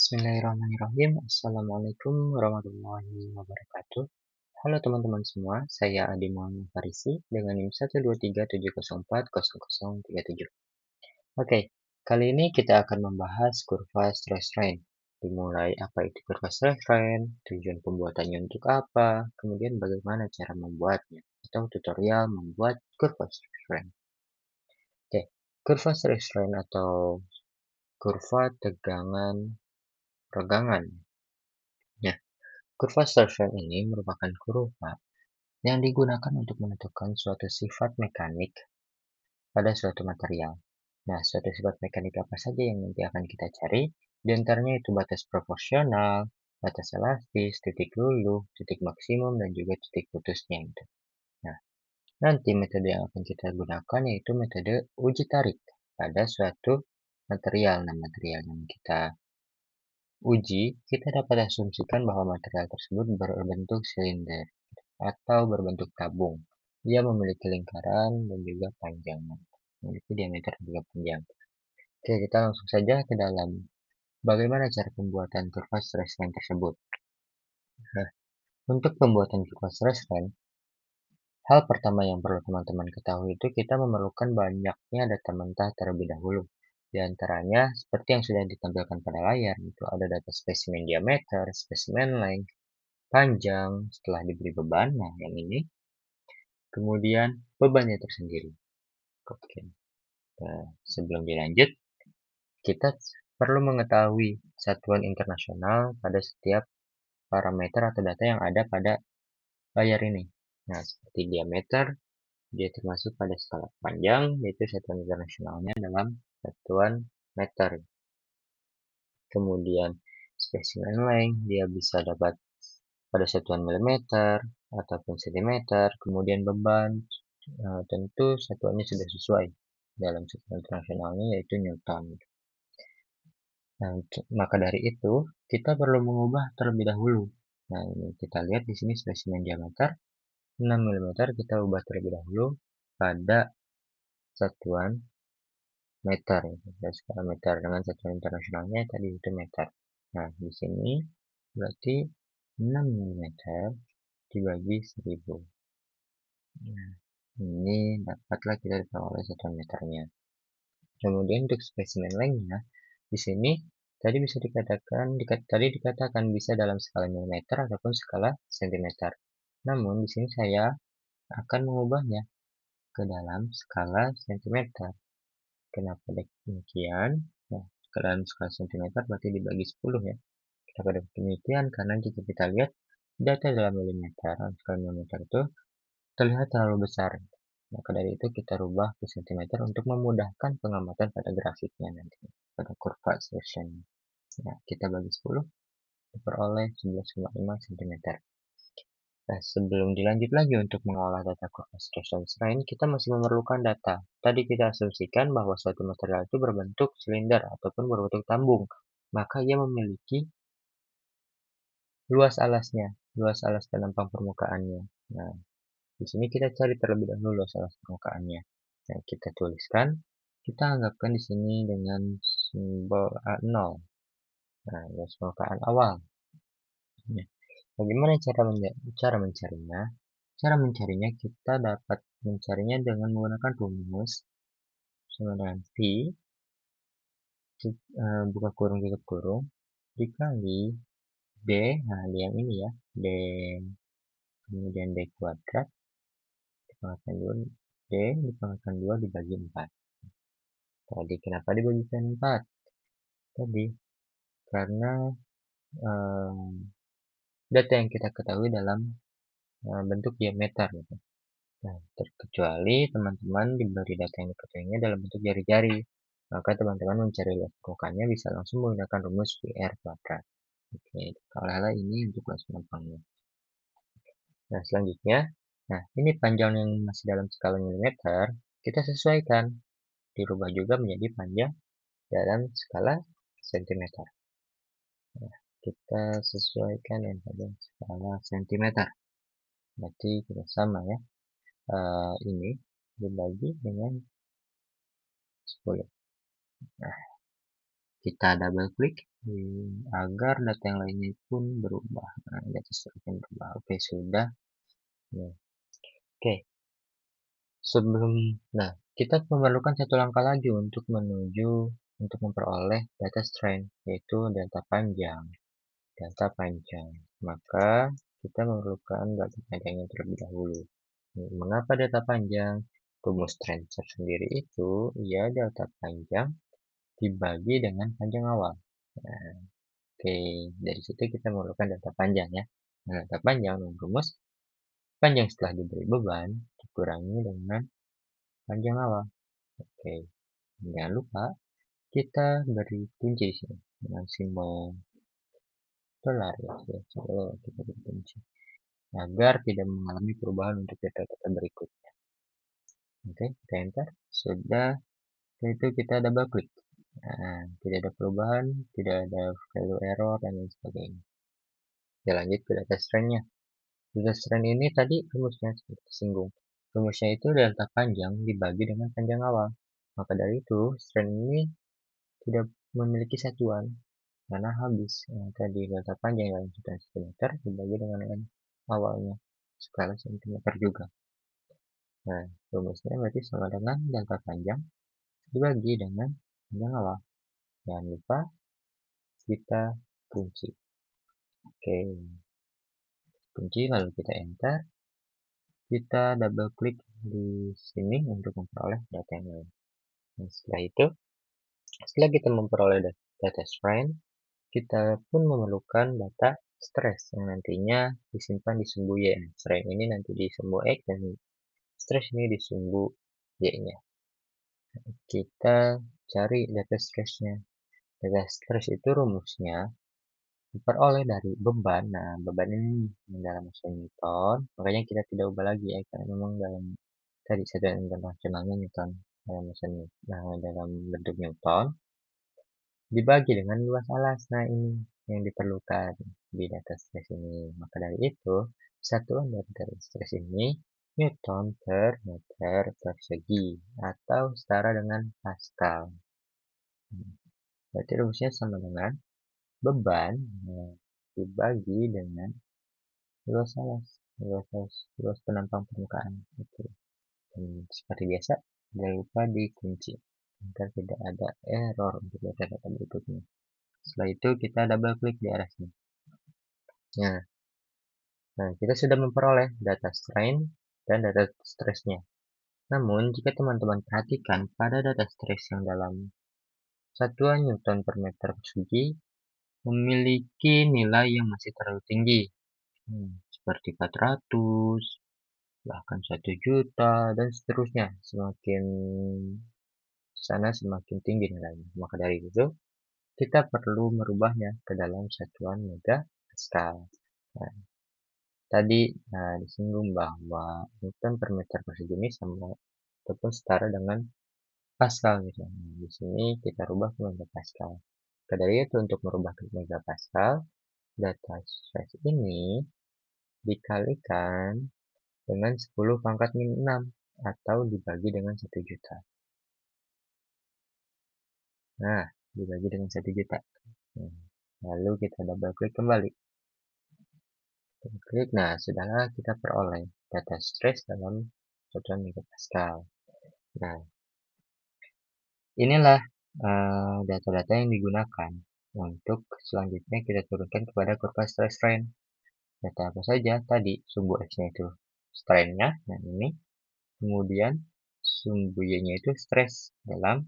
Bismillahirrahmanirrahim. Assalamualaikum warahmatullahi wabarakatuh. Halo teman-teman semua, saya Adi Muhammad Farisi dengan NIM 12370400037. Oke, kali ini kita akan membahas kurva stress strain. Dimulai apa itu kurva stress strain, tujuan pembuatannya untuk apa, kemudian bagaimana cara membuatnya, atau tutorial membuat kurva stress strain. Oke, kurva stress strain atau kurva tegangan regangan. Ya, kurva Stefan ini merupakan kurva yang digunakan untuk menentukan suatu sifat mekanik pada suatu material. Nah, suatu sifat mekanik apa saja yang nanti akan kita cari? Di antaranya itu batas proporsional, batas elastis, titik luluh, titik maksimum, dan juga titik putusnya itu. Nah, nanti metode yang akan kita gunakan yaitu metode uji tarik pada suatu material. Nah, material yang kita uji, kita dapat asumsikan bahwa material tersebut berbentuk silinder atau berbentuk tabung. Ia memiliki lingkaran dan juga panjangnya, memiliki diameter dan juga panjang. Oke, kita langsung saja ke dalam bagaimana cara pembuatan kurva stress strain tersebut. Nah, untuk pembuatan kurva stress strain, hal pertama yang perlu teman-teman ketahui itu kita memerlukan banyaknya data mentah terlebih dahulu. Di antaranya, seperti yang sudah ditampilkan pada layar, itu ada data spesimen diameter, spesimen length, panjang, setelah diberi beban, nah yang ini, kemudian bebannya tersendiri. Oke. Nah, sebelum dilanjut, kita perlu mengetahui satuan internasional pada setiap parameter atau data yang ada pada layar ini. Nah, seperti diameter, dia termasuk pada skala panjang, yaitu satuan internasionalnya dalam satuan meter. Kemudian, spesimen length, dia bisa dapat pada satuan milimeter ataupun sentimeter. Kemudian beban, tentu satuannya sudah sesuai dalam satuan internasionalnya yaitu Newton. Nah, maka dari itu, kita perlu mengubah terlebih dahulu. Nah, ini kita lihat di sini spesimen diameter 6 mm, kita ubah terlebih dahulu pada satuan meter. Skala meter dengan satuan internasionalnya tadi itu meter. Nah, di sini berarti 6 mm dibagi 1000. Nah, ini dapatlah kita diperoleh satuan meternya. Kemudian untuk spesimen lengthnya, di sini tadi dikatakan bisa dalam skala milimeter ataupun skala sentimeter. Namun di sini saya akan mengubahnya ke dalam skala sentimeter. Kenapa demikian? Nah, ke dalam skala sentimeter berarti dibagi 10 ya. Kenapa demikian? Karena jika kita lihat data dalam milimeter, skala milimeter itu terlihat terlalu besar. Maka dari itu kita rubah ke cm untuk memudahkan pengamatan pada grafiknya nanti, pada kurva stression. Nah, kita bagi 10, diperoleh 11,5 cm. Nah, sebelum dilanjut lagi untuk mengolah data kurva stression strain, kita masih memerlukan data. Tadi kita asumsikan bahwa suatu material itu berbentuk silinder ataupun berbentuk tabung. Maka ia memiliki luas alas penampang permukaannya. Nah, di sini kita cari terlebih dahulu luas alas permukaannya. Nah, kita tuliskan, kita anggapkan di sini dengan simbol A0. Nah, luas permukaan awal. Nah, bagaimana cara mencarinya? Cara mencarinya kita dapat mencarinya dengan menggunakan rumus sama dengan P, buka kurung tutup kurung, dikali D, nah D yang ini ya, D, kemudian D kuadrat, dipangkatkan 2, D dipangkatkan 2 dibagi 4. Tadi kenapa dibagikan 4? Tadi karena data yang kita ketahui dalam bentuk diameter gitu. Nah, terkecuali teman-teman diberi data yang diketahuinya dalam bentuk jari-jari, maka teman-teman mencari luas permukaannya bisa langsung menggunakan rumus PR kuadrat. Oke, kalau ini untuk luas penampangnya. Nah, selanjutnya, nah ini panjang yang masih dalam skala milimeter, kita sesuaikan, dirubah juga menjadi panjang dalam skala sentimeter. Nah, kita sesuaikan yang pada skala sentimeter. Berarti kita sama ya. Ini dibagi dengan 10. Nah, kita double klik agar data yang lainnya pun berubah. Nah, data strukturnya berubah. Oke, sudah. Nah, oke. Sebelum, nah, kita memerlukan satu langkah lagi untuk memperoleh data strength, yaitu data panjang. Data panjang. Maka kita memerlukan data panjangnya terlebih dahulu. Mengapa data panjang? Rumus transfer sendiri itu, ya data panjang dibagi dengan panjang awal. Nah, oke, dari situ kita memerlukan data panjang ya. Nah, data panjang dengan rumus panjang setelah diberi beban dikurangi dengan panjang awal. Oke, jangan lupa kita beri kunci di sini dengan simbol dolar ya. Kita beri kunci agar tidak mengalami perubahan untuk data-data berikutnya. Oke, kita enter. Sudah, setelah itu kita double klik. Nah, tidak ada perubahan, tidak ada value error, dan lain sebagainya. Kita lanjut ke data strength-nya. Data strength ini tadi rumusnya seperti tersinggung. Rumusnya itu data panjang dibagi dengan panjang awal. Maka dari itu, strength ini tidak memiliki satuan karena habis. Tadi data panjang dalam satuan sentimeter dibagi dengan awalnya skala sentimeter juga. Nah, rumusnya berarti sama dengan data panjang dibagi dengan panjang awal. Jangan lupa kita kunci. Oke, kunci lalu kita enter. Kita double klik di sini untuk memperoleh data yang lain. Nah, setelah kita memperoleh data strength, kita pun memerlukan data stress yang nantinya disimpan di sumbu Y. Strength ini nanti di sumbu X dan stress ini di sumbu Y-nya. Kita cari data stressnya. Data stress itu rumusnya diperoleh dari beban. Nah, beban ini dalam mesin Newton, makanya kita tidak ubah lagi ya, karena memang dalam tadi satuan internasionalnya Newton dalam mesin, nah, dalam bentuk Newton dibagi dengan luas alas. Nah, ini yang diperlukan di data stress ini. Maka dari itu, satuan dari data stress ini Newton per meter persegi atau setara dengan Pascal. Berarti rumusnya sama dengan beban dibagi dengan luas alas, luas penambang permukaan. Oke. Dan seperti biasa, jangan lupa dikunci agar tidak ada error untuk data-data berikutnya. Setelah itu kita double klik di arah sini. Nah, kita sudah memperoleh data strain dan data stressnya. Namun, jika teman-teman perhatikan pada data stress yang dalam satuan Newton per meter persegi memiliki nilai yang masih terlalu tinggi, seperti 400, bahkan 1 juta, dan seterusnya. Semakin sana semakin tinggi nilainya. Maka dari itu, kita perlu merubahnya ke dalam satuan megapascal. Nah, tadi disinggung bahwa Newton per meter persegi ini sama ataupun setara dengan Pascal gitu. Nah, di sini kita rubah ke megapascal. Maka dari itu, untuk merubah ke megapascal, data stress ini dikalikan dengan 10 pangkat min 6 atau dibagi dengan 1 juta. Nah, dibagi dengan 1 juta. Lalu kita double klik kembali. Klik, nah sudahlah kita peroleh data stress dalam satuan megapascal. Nah, inilah data-data yang digunakan untuk selanjutnya kita turunkan kepada kurva stress strain. Data apa saja? Tadi sumbu X-nya itu strain-nya, nah ini. Kemudian sumbu Y-nya itu stress dalam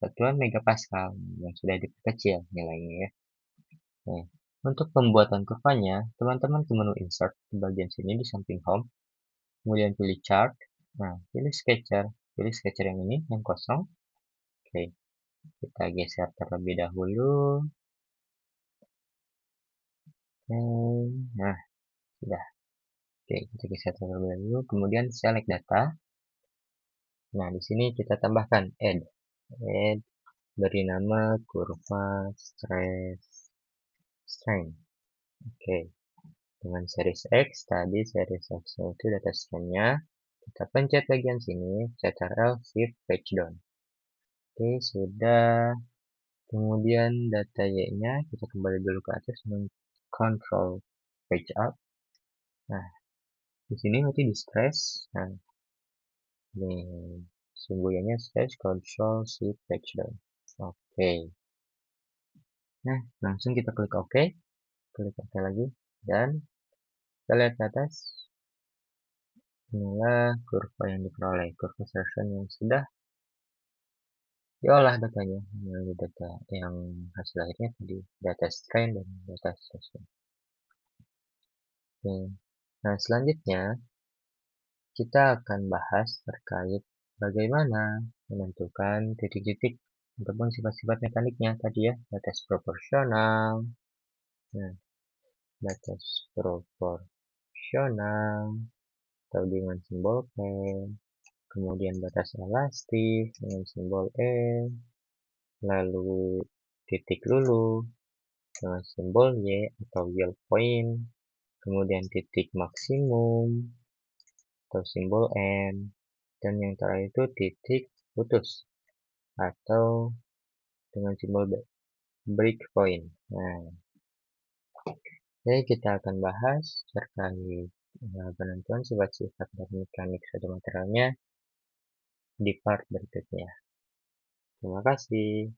satuan megapascal yang sudah diperkecil nilainya ya. Nah, untuk pembuatan kurvanya, teman-teman ke menu insert di bagian sini di samping home, kemudian pilih chart. Nah, pilih sketcher yang ini yang kosong. Oke, kita geser terlebih dahulu. Nah, sudah. Oke, kita geser terlebih dahulu, kemudian select data. Nah, di sini kita tambahkan add, beri nama kurva stress strain. Oke, dengan series X tadi, series X itu data strain-nya. Kita pencet bagian sini, Ctrl Shift Page Down. Oke, sudah. Kemudian data Y-nya kita kembali dulu ke atas dengan control page up. Nah, di sini nanti di stress. Nah, ini simbolnya stress control shift page down. Oke. Nah, langsung kita klik OK. Klik OK lagi. Dan kita lihat ke atas. Inilah kurva yang diperoleh. Kurva selection yang sudah diolah datanya melalui data yang hasil akhirnya tadi data strain dan data selection. Oke. Nah, selanjutnya kita akan bahas terkait bagaimana menentukan titik-titik ataupun sifat-sifat mekaniknya tadi ya, batas proporsional. Nah, batas proporsional atau dengan simbol P, kemudian batas elastis dengan simbol E, lalu titik lulu dengan simbol Y atau yield point, kemudian titik maksimum atau simbol M, dan yang terakhir itu titik putus atau dengan simbol break point. Nah, jadi kita akan bahas terkait penentuan sifat-sifat dan mekanik suatu materialnya di part berikutnya. Terima kasih.